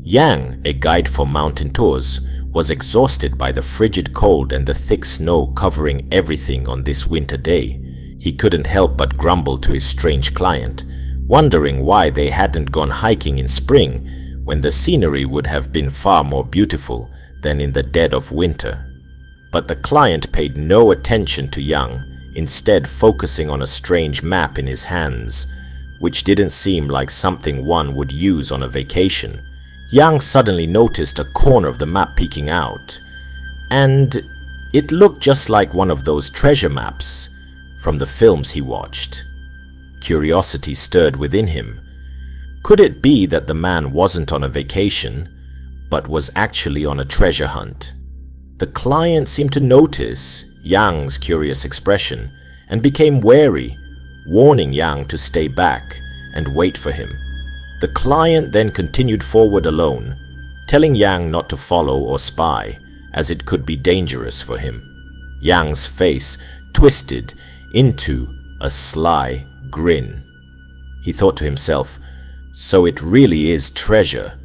Yang, a guide for mountain tours, was exhausted by the frigid cold and the thick snow covering everything on this winter day. He couldn't help but grumble to his strange client, wondering why they hadn't gone hiking in spring when the scenery would have been far more beautiful than in the dead of winter. But the client paid no attention to Yang, instead focusing on a strange map in his hands, which didn't seem like something one would use on a vacation. Yang suddenly noticed a corner of the map peeking out, and it looked just like one of those treasure maps from the films he watched. Curiosity stirred within him. Could it be that the man wasn't on a vacation, but was actually on a treasure hunt? The client seemed to notice Yang's curious expression and became wary, warning Yang to stay back and wait for him. The client then continued forward alone, telling Yang not to follow or spy, as it could be dangerous for him. Yang's face twisted into a sly grin. He thought to himself, so it really is treasure.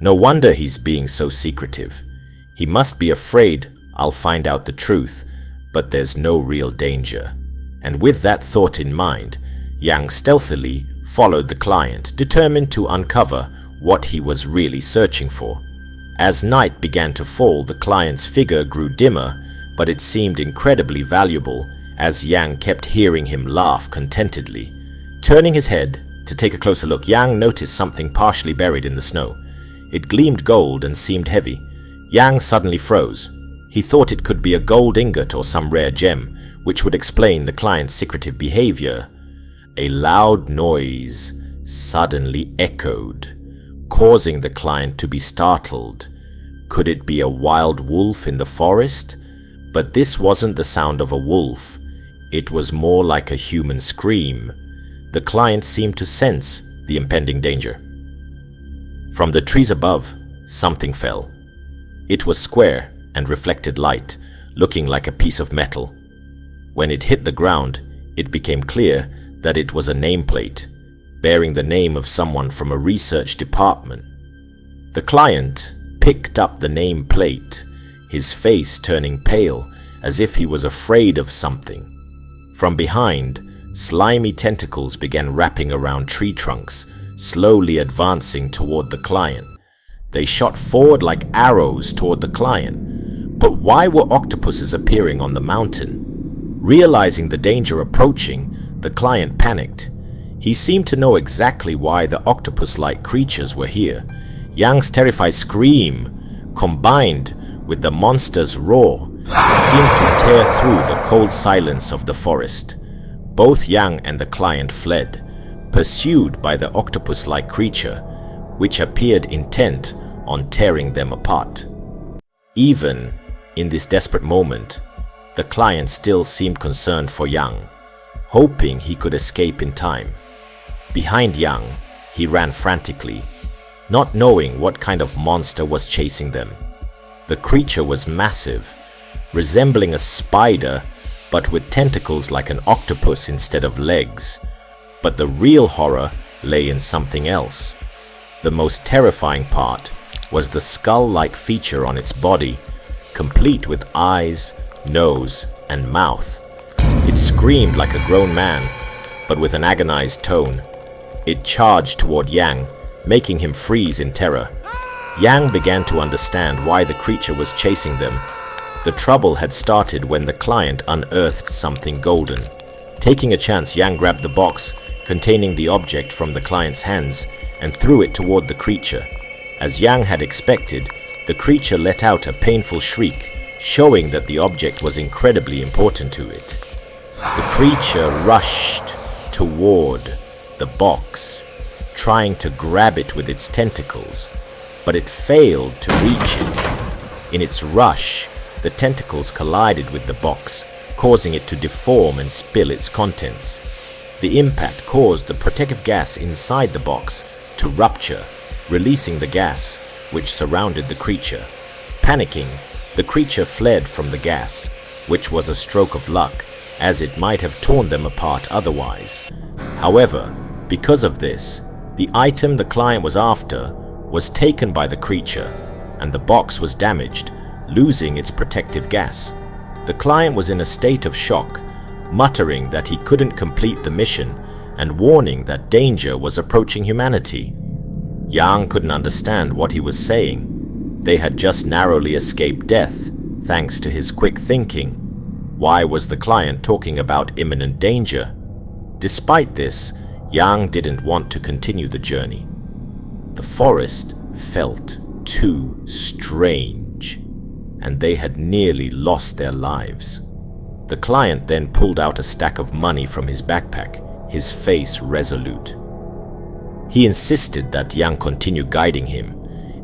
No wonder he's being so secretive. He must be afraid I'll find out the truth, but there's no real danger. And with that thought in mind, Yang stealthily followed the client, determined to uncover what he was really searching for. As night began to fall, the client's figure grew dimmer, but it seemed incredibly valuable as Yang kept hearing him laugh contentedly. Turning his head to take a closer look, Yang noticed something partially buried in the snow. It gleamed gold and seemed heavy. Yang suddenly froze. He thought it could be a gold ingot or some rare gem, which would explain the client's secretive behavior. A loud noise suddenly echoed, causing the client to be startled. Could it be a wild wolf in the forest? But this wasn't the sound of a wolf. It was more like a human scream. The client seemed to sense the impending danger. From the trees above, something fell. It was square and reflected light, looking like a piece of metal. When it hit the ground, it became clear that it was a nameplate, bearing the name of someone from a research department. The client picked up the nameplate, his face turning pale as if he was afraid of something. From behind, slimy tentacles began wrapping around tree trunks, slowly advancing toward the client. They shot forward like arrows toward the client. But why were octopuses appearing on the mountain? Realizing the danger approaching, the client panicked. He seemed to know exactly why the octopus-like creatures were here. Yang's terrified scream, combined with the monster's roar, seemed to tear through the cold silence of the forest. Both Yang and the client fled, pursued by the octopus-like creature, which appeared intent on tearing them apart. Even in this desperate moment, the client still seemed concerned for Yang, hoping he could escape in time. Behind Yang, he ran frantically, not knowing what kind of monster was chasing them. The creature was massive, resembling a spider, but with tentacles like an octopus instead of legs. But the real horror lay in something else. The most terrifying part was the skull-like feature on its body, complete with eyes, nose, and mouth. It screamed like a grown man, but with an agonized tone. It charged toward Yang, making him freeze in terror. Yang began to understand why the creature was chasing them. The trouble had started when the client unearthed something golden. Taking a chance, Yang grabbed the box containing the object from the client's hands and threw it toward the creature. As Yang had expected, the creature let out a painful shriek, showing that the object was incredibly important to it. The creature rushed toward the box, trying to grab it with its tentacles, but it failed to reach it. In its rush, the tentacles collided with the box, causing it to deform and spill its contents. The impact caused the protective gas inside the box to rupture, releasing the gas which surrounded the creature. Panicking, the creature fled from the gas, which was a stroke of luck, as it might have torn them apart otherwise. However, because of this, the item the client was after was taken by the creature, and the box was damaged, losing its protective gas. The client was in a state of shock, muttering that he couldn't complete the mission and warning that danger was approaching humanity. Yang couldn't understand what he was saying. They had just narrowly escaped death, thanks to his quick thinking. Why was the client talking about imminent danger? Despite this, Yang didn't want to continue the journey. The forest felt too strange, and they had nearly lost their lives. The client then pulled out a stack of money from his backpack, his face resolute. He insisted that Yang continue guiding him,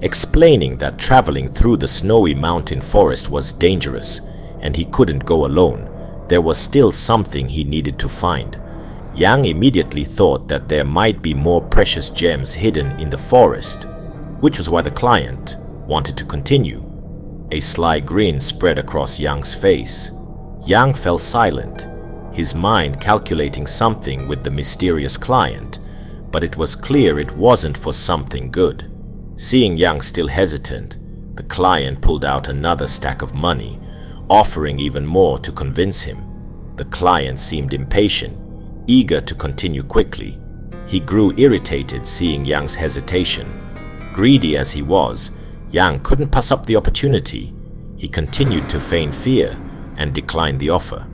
explaining that traveling through the snowy mountain forest was dangerous and he couldn't go alone. There was still something he needed to find. Yang immediately thought that there might be more precious gems hidden in the forest, which was why the client wanted to continue. A sly grin spread across Yang's face. Yang fell silent, his mind calculating something with the mysterious client, but it was clear it wasn't for something good. Seeing Yang still hesitant, the client pulled out another stack of money, offering even more to convince him. The client seemed impatient, eager to continue quickly. He grew irritated seeing Yang's hesitation. Greedy as he was, Yang couldn't pass up the opportunity. He continued to feign fear and declined the offer.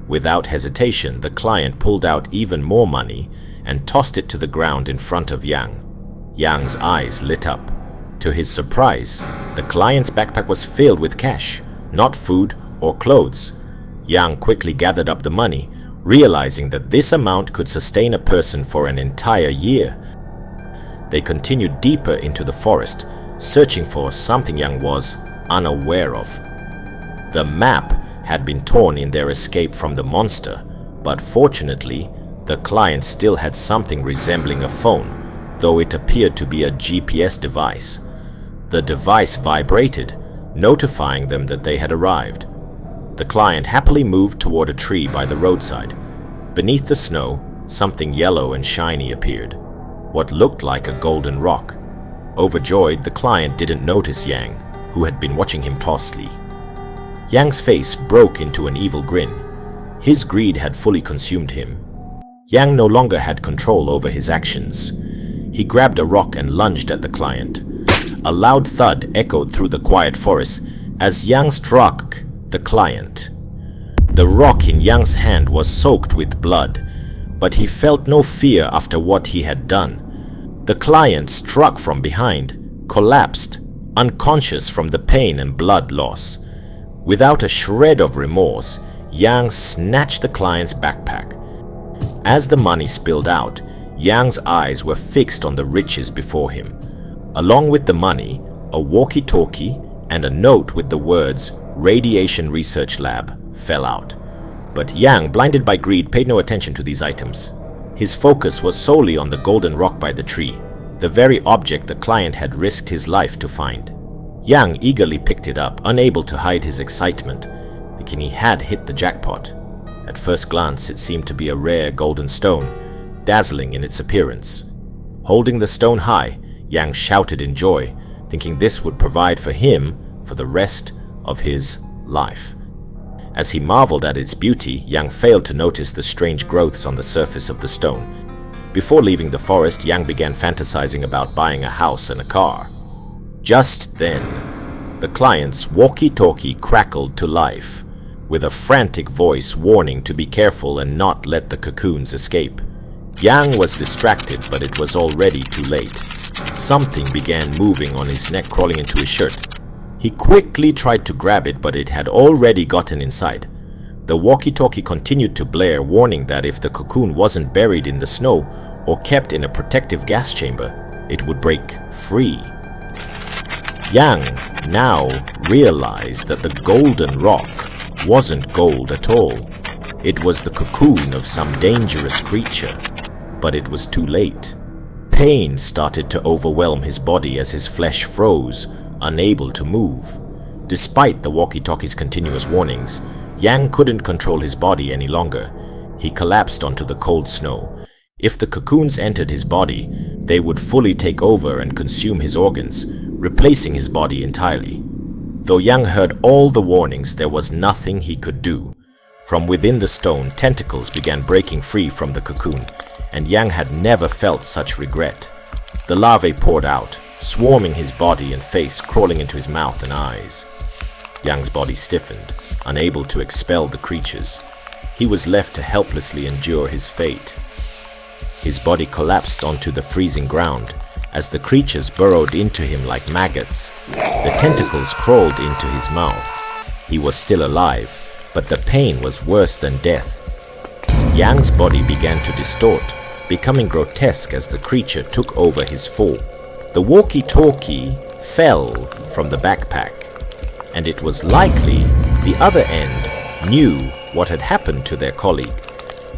Without hesitation, the client pulled out even more money and tossed it to the ground in front of Yang. Yang's eyes lit up. To his surprise, the client's backpack was filled with cash, not food or clothes. Yang quickly gathered up the money, realizing that this amount could sustain a person for an entire year. They continued deeper into the forest, searching for something Yang was unaware of. The map had been torn in their escape from the monster, but fortunately, the client still had something resembling a phone, though it appeared to be a GPS device. The device vibrated, notifying them that they had arrived. The client happily moved toward a tree by the roadside. Beneath the snow, something yellow and shiny appeared, what looked like a golden rock. Overjoyed, the client didn't notice Yang, who had been watching him closely. Yang's face broke into an evil grin. His greed had fully consumed him. Yang no longer had control over his actions. He grabbed a rock and lunged at the client. A loud thud echoed through the quiet forest as Yang struck the client. The rock in Yang's hand was soaked with blood, but he felt no fear after what he had done. The client struck from behind, collapsed, unconscious from the pain and blood loss. Without a shred of remorse, Yang snatched the client's backpack. As the money spilled out, Yang's eyes were fixed on the riches before him. Along with the money, a walkie-talkie and a note with the words "Radiation Research Lab" fell out. But Yang, blinded by greed, paid no attention to these items. His focus was solely on the golden rock by the tree, the very object the client had risked his life to find. Yang eagerly picked it up, unable to hide his excitement, thinking he had hit the jackpot. At first glance, it seemed to be a rare golden stone, dazzling in its appearance. Holding the stone high, Yang shouted in joy, thinking this would provide for him for the rest of his life. As he marveled at its beauty, Yang failed to notice the strange growths on the surface of the stone. Before leaving the forest, Yang began fantasizing about buying a house and a car. Just then, the client's walkie-talkie crackled to life, with a frantic voice warning to be careful and not let the cocoons escape. Yang was distracted, but it was already too late. Something began moving on his neck, crawling into his shirt. He quickly tried to grab it, but it had already gotten inside. The walkie-talkie continued to blare, warning that if the cocoon wasn't buried in the snow or kept in a protective gas chamber, it would break free. Yang now realized that the golden rock wasn't gold at all. It was the cocoon of some dangerous creature, but it was too late. Pain started to overwhelm his body as his flesh froze, unable to move. Despite the walkie-talkie's continuous warnings, Yang couldn't control his body any longer. He collapsed onto the cold snow. If the cocoons entered his body, they would fully take over and consume his organs, replacing his body entirely. Though Yang heard all the warnings, there was nothing he could do. From within the stone, tentacles began breaking free from the cocoon, and Yang had never felt such regret. The larvae poured out, swarming his body and face, crawling into his mouth and eyes. Yang's body stiffened, unable to expel the creatures. He was left to helplessly endure his fate. His body collapsed onto the freezing ground as the creatures burrowed into him like maggots. The tentacles crawled into his mouth. He was still alive, but the pain was worse than death. Yang's body began to distort, becoming grotesque as the creature took over his fall. The walkie-talkie fell from the backpack, and it was likely the other end knew what had happened to their colleague.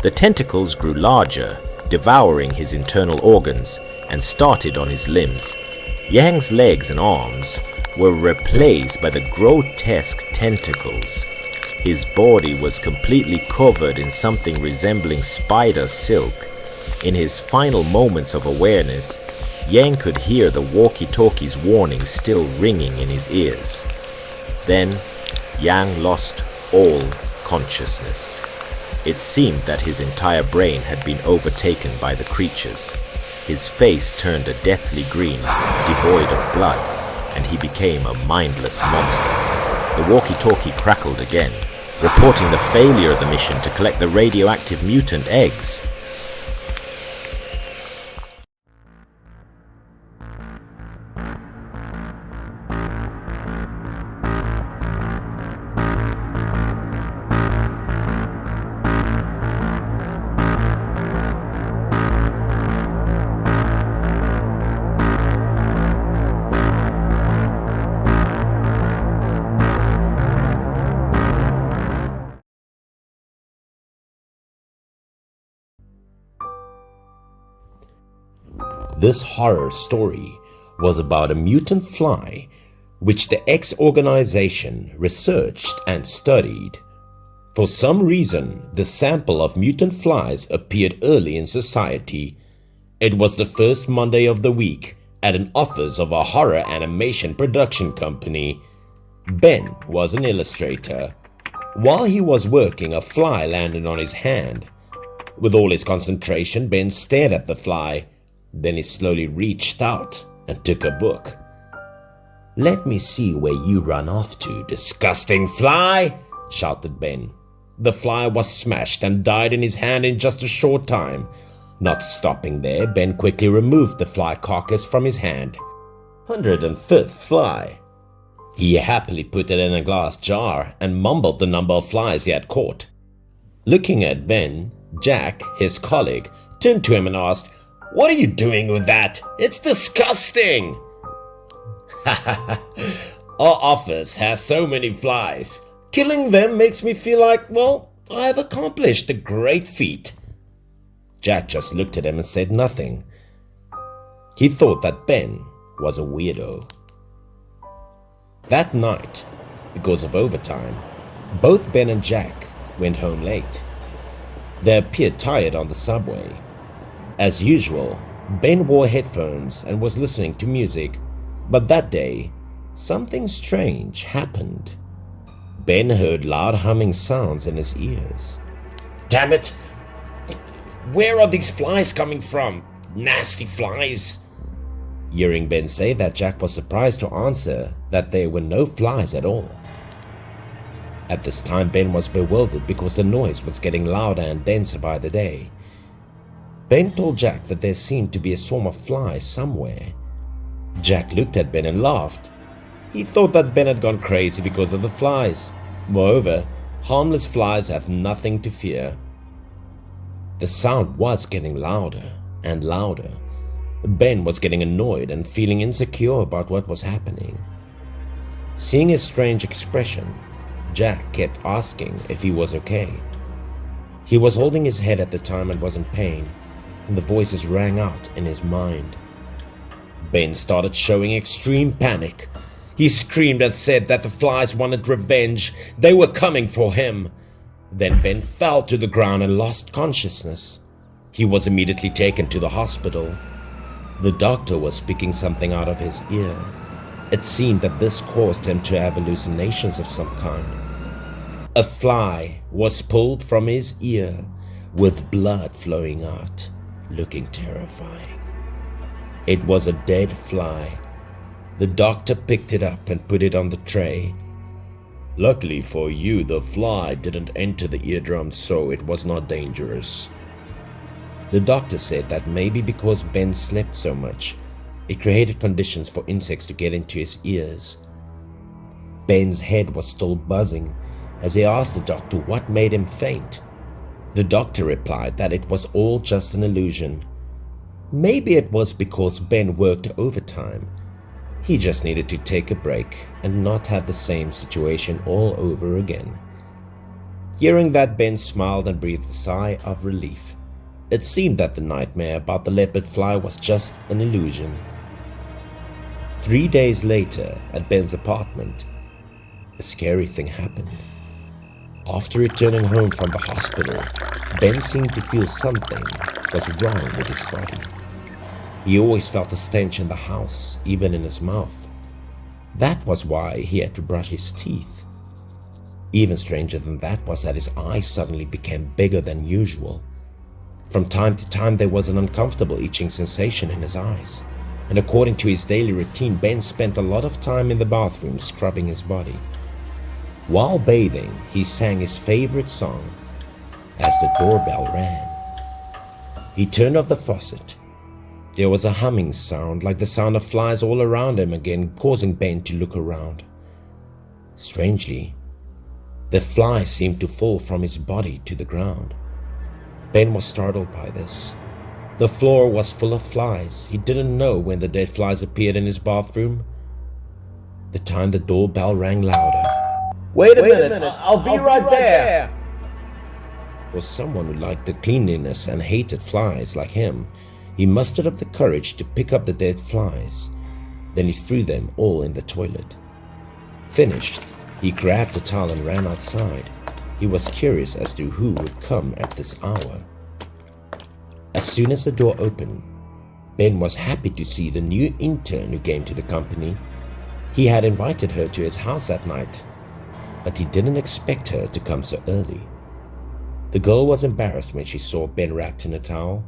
The tentacles grew larger, devouring his internal organs, and started on his limbs. Yang's legs and arms were replaced by the grotesque tentacles. His body was completely covered in something resembling spider silk. In his final moments of awareness, Yang could hear the walkie-talkie's warning still ringing in his ears. Then, Yang lost all consciousness. It seemed that his entire brain had been overtaken by the creatures. His face turned a deathly green, devoid of blood, and he became a mindless monster. The walkie-talkie crackled again, reporting the failure of the mission to collect the radioactive mutant eggs. This horror story was about a mutant fly which the X organization researched and studied. For some reason, the sample of mutant flies appeared early in society. It was the first Monday of the week at an office of a horror animation production company. Ben was an illustrator. While he was working, a fly landed on his hand. With all his concentration, Ben stared at the fly. Then he slowly reached out and took a book. "Let me see where you run off to, disgusting fly!" shouted Ben. The fly was smashed and died in his hand in just a short time. Not stopping there, Ben quickly removed the fly carcass from his hand. 105th fly. He happily put it in a glass jar and mumbled the number of flies he had caught. Looking at Ben, Jack, his colleague, turned to him and asked, "What are you doing with that? It's disgusting!" Our office has so many flies. Killing them makes me feel like, well, I have accomplished a great feat. Jack just looked at him and said nothing. He thought that Ben was a weirdo. That night, because of overtime, both Ben and Jack went home late. They appeared tired on the subway. As usual, Ben wore headphones and was listening to music, but that day, something strange happened. Ben heard loud humming sounds in his ears. "Damn it! Where are these flies coming from? Nasty flies!" Hearing Ben say that, Jack was surprised to answer that there were no flies at all. At this time, Ben was bewildered because the noise was getting louder and denser by the day. Ben told Jack that there seemed to be a swarm of flies somewhere. Jack looked at Ben and laughed. He thought that Ben had gone crazy because of the flies. Moreover, harmless flies have nothing to fear. The sound was getting louder and louder. Ben was getting annoyed and feeling insecure about what was happening. Seeing his strange expression, Jack kept asking if he was okay. He was holding his head at the time and was in pain, and the voices rang out in his mind. Ben started showing extreme panic. He screamed and said that the flies wanted revenge. They were coming for him. Then Ben fell to the ground and lost consciousness. He was immediately taken to the hospital. The doctor was picking something out of his ear. It seemed that this caused him to have hallucinations of some kind. A fly was pulled from his ear with blood flowing out, looking terrifying. It was a dead fly. The doctor picked it up and put it on the tray. Luckily for you, the fly didn't enter the eardrum, so it was not dangerous. The doctor said that maybe because Ben slept so much, it created conditions for insects to get into his ears. Ben's head was still buzzing as he asked the doctor what made him faint. The doctor replied that it was all just an illusion. Maybe it was because Ben worked overtime. He just needed to take a break and not have the same situation all over again. Hearing that, Ben smiled and breathed a sigh of relief. It seemed that the nightmare about the leopard fly was just an illusion. 3 days later, at Ben's apartment, a scary thing happened. After returning home from the hospital, Ben seemed to feel something was wrong with his body. He always felt a stench in the house, even in his mouth. That was why he had to brush his teeth. Even stranger than that was that his eyes suddenly became bigger than usual. From time to time there was an uncomfortable itching sensation in his eyes, and according to his daily routine, Ben spent a lot of time in the bathroom scrubbing his body. While bathing, he sang his favorite song as the doorbell rang. He turned off the faucet. There was a humming sound, like the sound of flies all around him again, causing Ben to look around. Strangely, the flies seemed to fall from his body to the ground. Ben was startled by this. The floor was full of flies. He didn't know when the dead flies appeared in his bathroom. The time the doorbell rang louder. Wait a minute, I'll be right there. For someone who liked the cleanliness and hated flies like him, he mustered up the courage to pick up the dead flies. Then he threw them all in the toilet. Finished, he grabbed a towel and ran outside. He was curious as to who would come at this hour. As soon as the door opened, Ben was happy to see the new intern who came to the company. He had invited her to his house that night, but he didn't expect her to come so early. The girl was embarrassed when she saw Ben wrapped in a towel.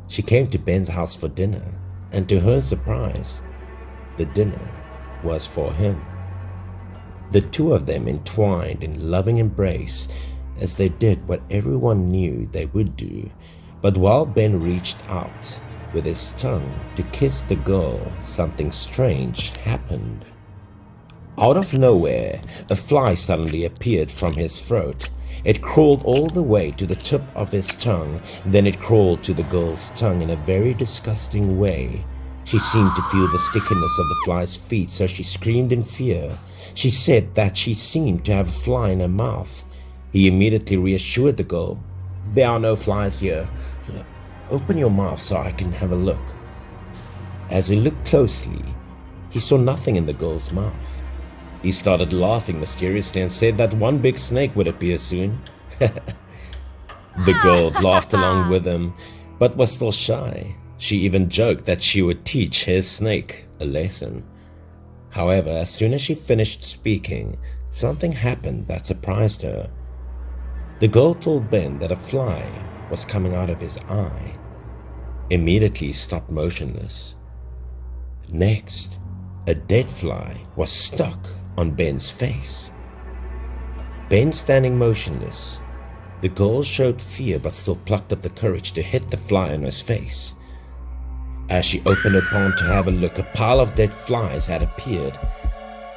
She came to Ben's house for dinner, and to her surprise, the dinner was for him. The two of them entwined in loving embrace as they did what everyone knew they would do. But while Ben reached out with his tongue to kiss the girl, something strange happened. Out of nowhere, a fly suddenly appeared from his throat. It crawled all the way to the tip of his tongue, then it crawled to the girl's tongue in a very disgusting way. She seemed to feel the stickiness of the fly's feet, so she screamed in fear. She said that she seemed to have a fly in her mouth. He immediately reassured the girl. "There are no flies here. Open your mouth so I can have a look." As he looked closely, he saw nothing in the girl's mouth. He started laughing mysteriously and said that one big snake would appear soon. The girl laughed along with him, but was still shy. She even joked that she would teach his snake a lesson. However, as soon as she finished speaking, something happened that surprised her. The girl told Ben that a fly was coming out of his eye. Immediately he stopped motionless. Next, a dead fly was stuck on Ben's face. Ben standing motionless, the girl showed fear but still plucked up the courage to hit the fly on his face. As she opened her palm to have a look, a pile of dead flies had appeared.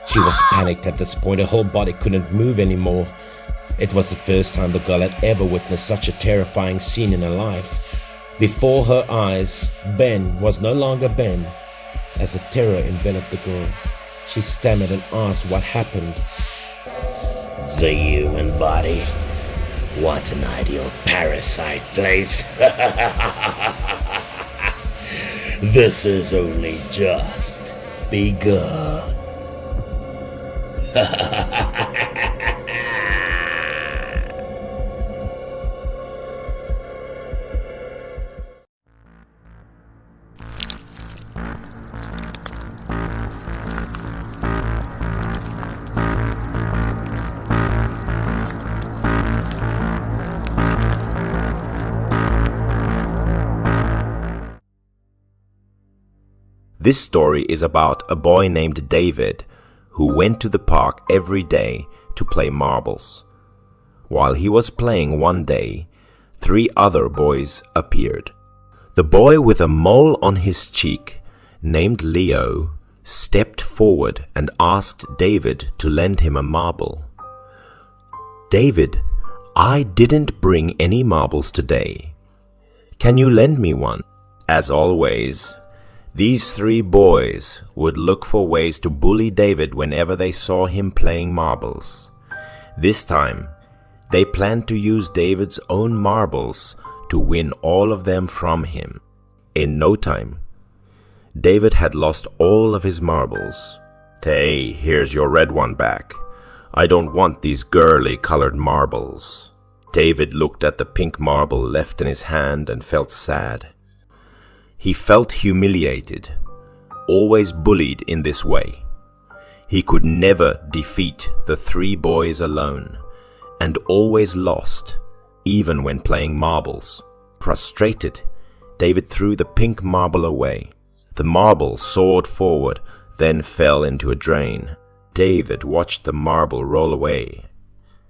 She was panicked at this point. Her whole body couldn't move anymore. It was the first time the girl had ever witnessed such a terrifying scene in her life. Before her eyes, Ben was no longer Ben. As the terror enveloped the girl, she stammered and asked what happened. The human body. What an ideal parasite place. This is only just begun. This story is about a boy named David who went to the park every day to play marbles. While he was playing one day, 3 other boys appeared. The boy with a mole on his cheek, named Leo, stepped forward and asked David to lend him a marble. "David, I didn't bring any marbles today. Can you lend me one?" As always, these 3 boys would look for ways to bully David whenever they saw him playing marbles. This time, they planned to use David's own marbles to win all of them from him. In no time, David had lost all of his marbles. "Hey, here's your red one back. I don't want these girly colored marbles." David looked at the pink marble left in his hand and felt sad. He felt humiliated, always bullied in this way. He could never defeat the 3 boys alone, and always lost, even when playing marbles. Frustrated, David threw the pink marble away. The marble soared forward, then fell into a drain. David watched the marble roll away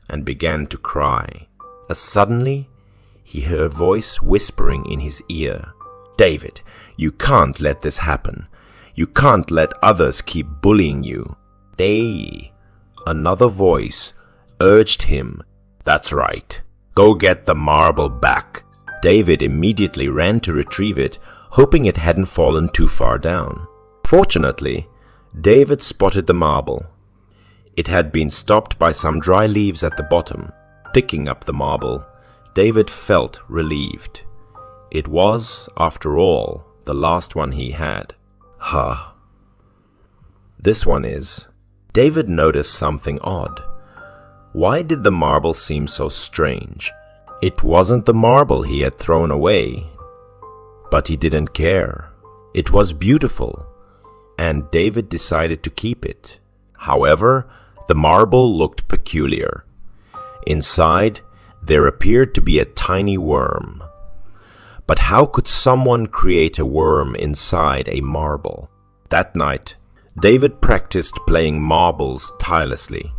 and began to cry. Suddenly, he heard a voice whispering in his ear, "David, you can't let this happen. You can't let others keep bullying you." Another voice urged him, "That's right. Go get the marble back." David immediately ran to retrieve it, hoping it hadn't fallen too far down. Fortunately, David spotted the marble. It had been stopped by some dry leaves at the bottom. Picking up the marble, David felt relieved. It was, after all, the last one he had. This one is. David noticed something odd. Why did the marble seem so strange? It wasn't the marble he had thrown away, but he didn't care. It was beautiful, and David decided to keep it. However, the marble looked peculiar. Inside, there appeared to be a tiny worm. But how could someone create a worm inside a marble? That night, David practiced playing marbles tirelessly.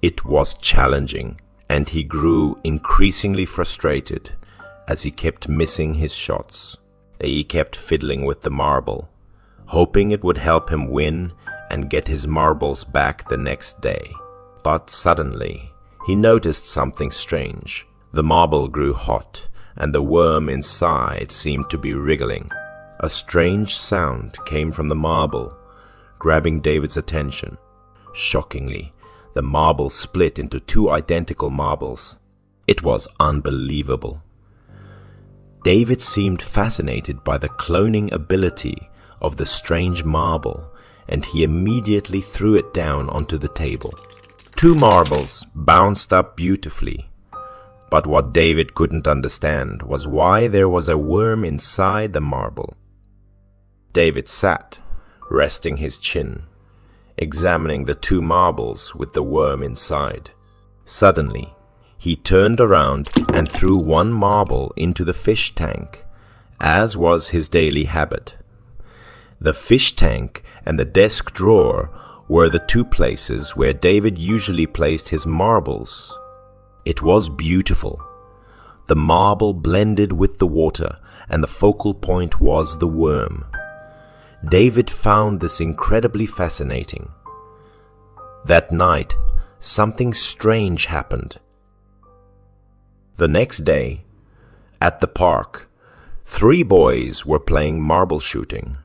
It was challenging, and he grew increasingly frustrated as he kept missing his shots. He kept fiddling with the marble, hoping it would help him win and get his marbles back the next day. But suddenly, he noticed something strange. The marble grew hot, and the worm inside seemed to be wriggling. A strange sound came from the marble, grabbing David's attention. Shockingly, the marble split into 2 identical marbles. It was unbelievable. David seemed fascinated by the cloning ability of the strange marble, and he immediately threw it down onto the table. 2 marbles bounced up beautifully, but what David couldn't understand was why there was a worm inside the marble. David sat, resting his chin, examining the 2 marbles with the worm inside. Suddenly, he turned around and threw 1 marble into the fish tank, as was his daily habit. The fish tank and the desk drawer were the 2 places where David usually placed his marbles. It was beautiful. The marble blended with the water, and the focal point was the worm. David found this incredibly fascinating. That night, something strange happened. The next day, at the park, 3 boys were playing marble shooting.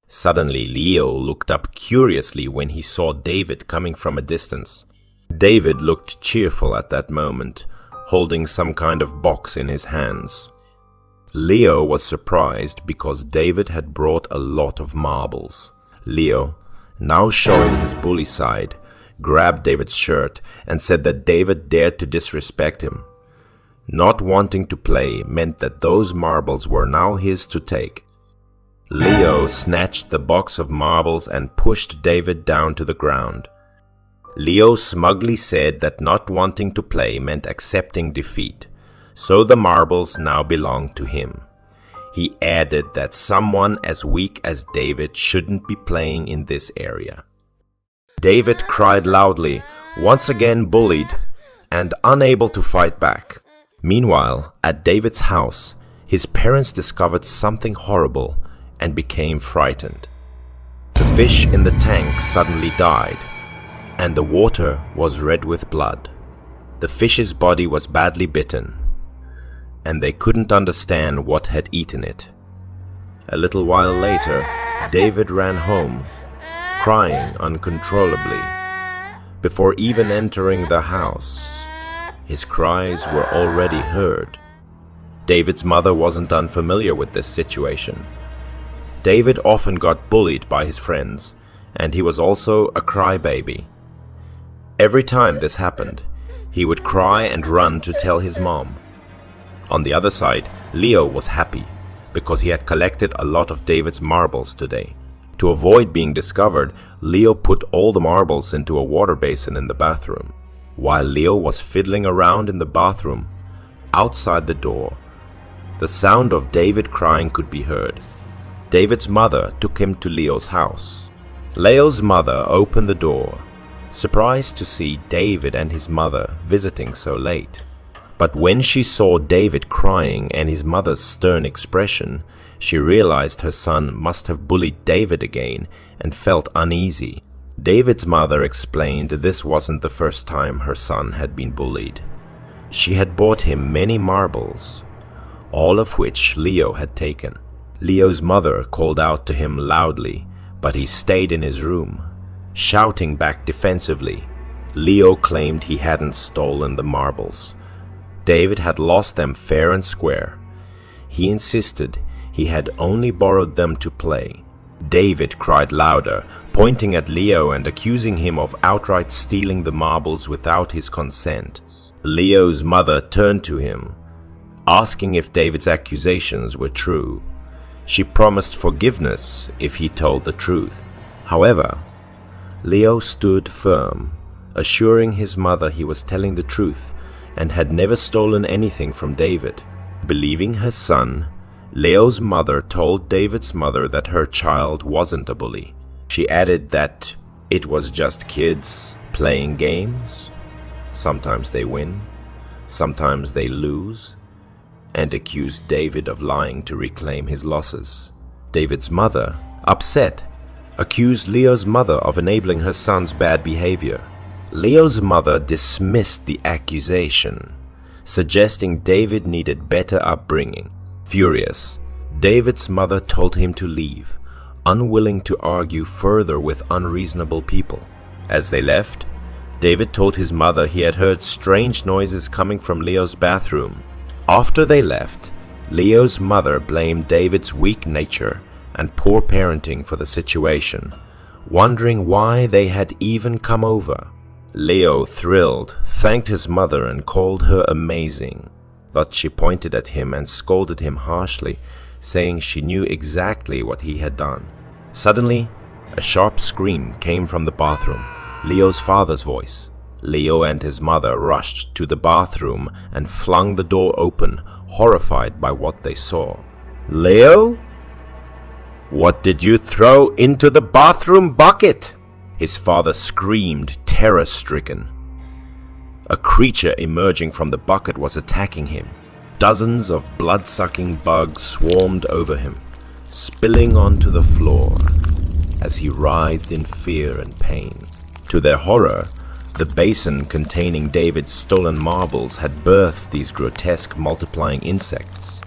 Suddenly, Leo looked up curiously when he saw David coming from a distance. David looked cheerful at that moment, holding some kind of box in his hands. Leo was surprised because David had brought a lot of marbles. Leo, now showing his bully side, grabbed David's shirt and said that David dared to disrespect him. Not wanting to play meant that those marbles were now his to take. Leo snatched the box of marbles and pushed David down to the ground. Leo smugly said that not wanting to play meant accepting defeat, so the marbles now belonged to him. he added that someone as weak as David shouldn't be playing in this area. David cried loudly, once again bullied and unable to fight back. Meanwhile, at David's house, his parents discovered something horrible and became frightened. The fish in the tank suddenly died, and the water was red with blood. The fish's body was badly bitten, and they couldn't understand what had eaten it. A little while later, David ran home, crying uncontrollably. Before even entering the house, his cries were already heard. David's mother wasn't unfamiliar with this situation. David often got bullied by his friends, and he was also a crybaby. Every time this happened, he would cry and run to tell his mom. On the other side, Leo was happy because he had collected a lot of David's marbles today. To avoid being discovered, Leo put all the marbles into a water basin in the bathroom. While Leo was fiddling around in the bathroom, outside the door, the sound of David crying could be heard. David's mother took him to Leo's house. Leo's mother opened the door, surprised to see David and his mother visiting so late. But when she saw David crying and his mother's stern expression, she realized her son must have bullied David again and felt uneasy. David's mother explained this wasn't the first time her son had been bullied. She had bought him many marbles, all of which Leo had taken. Leo's mother called out to him loudly, but he stayed in his room, shouting back defensively. Leo claimed he hadn't stolen the marbles. David had lost them fair and square. He insisted he had only borrowed them to play. David cried louder, pointing at Leo and accusing him of outright stealing the marbles without his consent. Leo's mother turned to him, asking if David's accusations were true. She promised forgiveness if he told the truth. However, Leo stood firm, assuring his mother he was telling the truth and had never stolen anything from David. Believing her son, Leo's mother told David's mother that her child wasn't a bully. She added that it was just kids playing games. Sometimes they win, sometimes they lose, and accused David of lying to reclaim his losses. David's mother, upset, accused Leo's mother of enabling her son's bad behavior. Leo's mother dismissed the accusation, suggesting David needed better upbringing. Furious, David's mother told him to leave, unwilling to argue further with unreasonable people. As they left, David told his mother he had heard strange noises coming from Leo's bathroom. After they left, Leo's mother blamed David's weak nature and poor parenting for the situation, wondering why they had even come over. Leo, thrilled, thanked his mother and called her amazing, but she pointed at him and scolded him harshly, saying she knew exactly what he had done. Suddenly, a sharp scream came from the bathroom, Leo's father's voice. Leo and his mother rushed to the bathroom and flung the door open, horrified by what they saw. "Leo? What did you throw into the bathroom bucket?" his father screamed, terror-stricken. A creature emerging from the bucket was attacking him. Dozens of blood-sucking bugs swarmed over him, spilling onto the floor as he writhed in fear and pain. To their horror, the basin containing David's stolen marbles had birthed these grotesque multiplying insects.